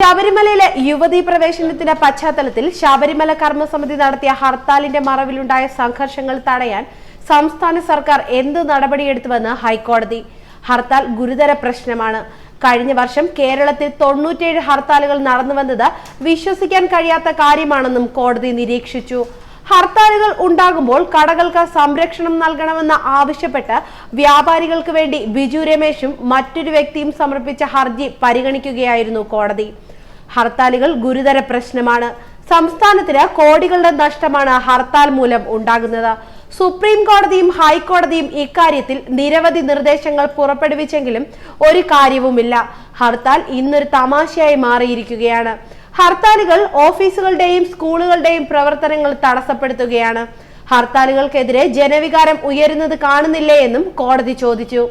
ശബരിമലയിലെ യുവതീ പ്രവേശനത്തിന്റെ പശ്ചാത്തലത്തിൽ ശബരിമല കർമ്മസമിതി നടത്തിയ ഹർത്താലിന്റെ മറവിലുണ്ടായ സംഘർഷങ്ങൾ തടയാൻ സംസ്ഥാന സർക്കാർ എന്ത് നടപടിയെടുത്തുവെന്ന് ഹൈക്കോടതി. ഹർത്താൽ ഗുരുതര പ്രശ്നമാണ്. കഴിഞ്ഞ വർഷം കേരളത്തിൽ 97 ഹർത്താലുകൾ നടന്നുവെന്നത് വിശ്വസിക്കാൻ കഴിയാത്ത കാര്യമാണെന്നും കോടതി നിരീക്ഷിച്ചു. ഹർത്താലുകൾ ഉണ്ടാകുമ്പോൾ കടകൾക്ക് സംരക്ഷണം നൽകണമെന്ന് ആവശ്യപ്പെട്ട് വ്യാപാരികൾക്ക് വേണ്ടി ബിജു രമേശും മറ്റൊരു വ്യക്തിയും സമർപ്പിച്ച ഹർജി പരിഗണിക്കുകയായിരുന്നു കോടതി. ഹർത്താലുകൾ ഗുരുതര പ്രശ്നമാണ്. സംസ്ഥാനത്തിന് കോടികളുടെ നഷ്ടമാണ് ഹർത്താൽ മൂലം ഉണ്ടാകുന്നത്. സുപ്രീം കോടതിയും ഹൈക്കോടതിയും ഇക്കാര്യത്തിൽ നിരവധി നിർദ്ദേശങ്ങൾ പുറപ്പെടുവിച്ചെങ്കിലും ഒരു കാര്യവുമില്ല. ഹർത്താൽ ഇന്നൊരു തമാശയായി മാറിയിരിക്കുകയാണ്. ഹർത്താലുകൾ ഓഫീസുകളുടെയും സ്കൂളുകളുടെയും പ്രവർത്തനങ്ങൾ തടസ്സപ്പെടുത്തുകയാണ്. ഹർത്താലുകൾക്കെതിരെ ജനവികാരം ഉയരുന്നത് കാണുന്നില്ലേ എന്നും കോടതി ചോദിച്ചു.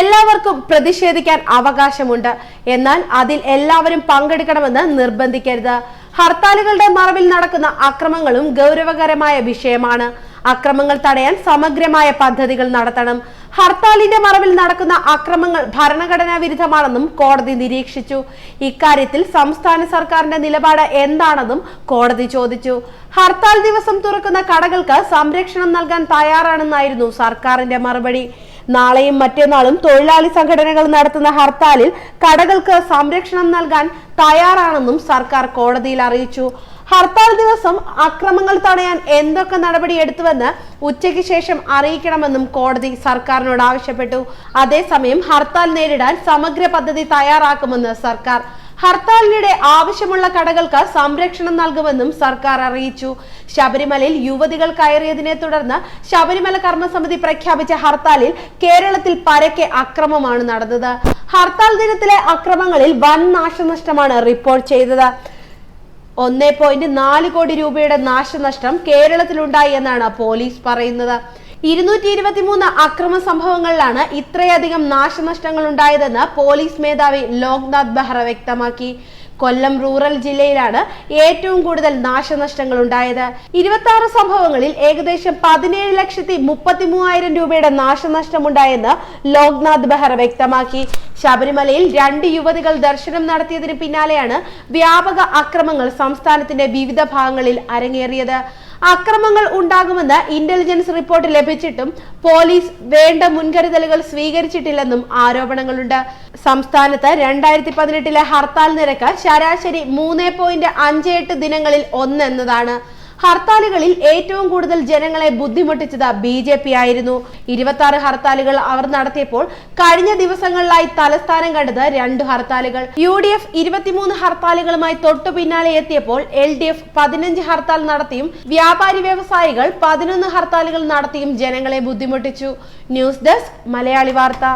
എല്ലാവർക്കും പ്രതിഷേധിക്കാൻ അവകാശമുണ്ട്, എന്നാൽ അതിൽ എല്ലാവരും പങ്കെടുക്കണമെന്ന് നിർബന്ധിക്കരുത്. ഹർത്താലുകളുടെ മറവിൽ നടക്കുന്ന അക്രമങ്ങളും ഗൗരവകരമായ വിഷയമാണ്. അക്രമങ്ങൾ തടയാൻ സമഗ്രമായ പദ്ധതികൾ നടത്തണം. ഹർത്താലിന്റെ മറവിൽ നടക്കുന്ന അക്രമങ്ങൾ ഭരണഘടനാ വിരുദ്ധമാണെന്നും കോടതി നിരീക്ഷിച്ചു. ഇക്കാര്യത്തിൽ സംസ്ഥാന സർക്കാരിന്റെ നിലപാട് എന്താണെന്നും കോടതി ചോദിച്ചു. ഹർത്താൽ ദിവസം തുറക്കുന്ന കടകൾക്ക് സംരക്ഷണം നൽകാൻ തയ്യാറാണെന്നായിരുന്നു സർക്കാരിന്റെ മറുപടി. നാളെയും മറ്റന്നാളും തൊഴിലാളി സംഘടനകൾ നടത്തുന്ന ഹർത്താലിൽ കടകൾക്ക് സംരക്ഷണം നൽകാൻ തയ്യാറാണെന്നും സർക്കാർ കോടതിയിൽ അറിയിച്ചു. ഹർത്താൽ ദിവസം അക്രമങ്ങൾ തടയാൻ എന്തൊക്കെ നടപടിയെടുത്തുവെന്ന് ഉച്ചയ്ക്ക് ശേഷം അറിയിക്കണമെന്നും കോടതി സർക്കാരിനോട് ആവശ്യപ്പെട്ടു. അതേസമയം ഹർത്താൽ നേരിടാൻ സമഗ്ര പദ്ധതി തയ്യാറാക്കുമെന്ന് സർക്കാർ. ഹർത്താലിനിടെ ആവശ്യമുള്ള കടകൾക്ക് സംരക്ഷണം നൽകുമെന്നും സർക്കാർ അറിയിച്ചു. ശബരിമലയിൽ യുവതികൾ കയറിയതിനെ തുടർന്ന് ശബരിമല കർമ്മസമിതി പ്രഖ്യാപിച്ച ഹർത്താലിൽ കേരളത്തിൽ പരക്കെ അക്രമമാണ് നടന്നത്. ഹർത്താൽ ദിനത്തിലെ അക്രമങ്ങളിൽ വൻ നാശനഷ്ടമാണ് റിപ്പോർട്ട് ചെയ്തത്. 1.4 കോടി രൂപയുടെ നാശനഷ്ടം കേരളത്തിലുണ്ടായി എന്നാണ് പോലീസ് പറയുന്നത്. 223 അക്രമ സംഭവങ്ങളിലാണ് ഇത്രയധികം നാശനഷ്ടങ്ങൾ ഉണ്ടായതെന്ന് പോലീസ് മേധാവി ലോക്നാഥ് ബെഹ്റ വ്യക്തമാക്കി. കൊല്ലം റൂറൽ ജില്ലയിലാണ് ഏറ്റവും കൂടുതൽ നാശനഷ്ടങ്ങൾ ഉണ്ടായത്. 26 സംഭവങ്ങളിൽ ഏകദേശം 17,33,000 രൂപയുടെ നാശനഷ്ടമുണ്ടായെന്ന് ലോക്നാഥ് ബെഹ്റ വ്യക്തമാക്കി. ശബരിമലയിൽ 2 യുവതികൾ ദർശനം നടത്തിയതിന് പിന്നാലെയാണ് വ്യാപക അക്രമങ്ങൾ സംസ്ഥാനത്തിന്റെ വിവിധ ഭാഗങ്ങളിൽ അരങ്ങേറിയത്. അക്രമങ്ങൾ ഉണ്ടാകുമെന്ന് ഇന്റലിജൻസ് റിപ്പോർട്ട് ലഭിച്ചിട്ടും പോലീസ് വേണ്ട മുൻകരുതലുകൾ സ്വീകരിച്ചിട്ടില്ലെന്നും ആരോപണങ്ങളുണ്ട്. സംസ്ഥാനത്ത് 2018 ഹർത്താൽ നിരക്ക് ശരാശരി 3.58 ദിനങ്ങളിൽ 1 എന്നതാണ്. ഹർത്താലുകളിൽ ഏറ്റവും കൂടുതൽ ജനങ്ങളെ ബുദ്ധിമുട്ടിച്ചത് BJP ആയിരുന്നു. 26 ഹർത്താലുകൾ അവർ നടത്തിയപ്പോൾ കഴിഞ്ഞ ദിവസങ്ങളിലായി തലസ്ഥാനം കണ്ടത് 2 ഹർത്താലുകൾ. UDF 23 ഹർത്താലുകളുമായി തൊട്ടു പിന്നാലെ എത്തിയപ്പോൾ LDF 15 ഹർത്താൽ നടത്തിയും വ്യാപാരി വ്യവസായികൾ 11 ഹർത്താലുകൾ നടത്തിയും ജനങ്ങളെ ബുദ്ധിമുട്ടിച്ചു. ന്യൂസ് ഡെസ്ക് മലയാളി വാർത്ത.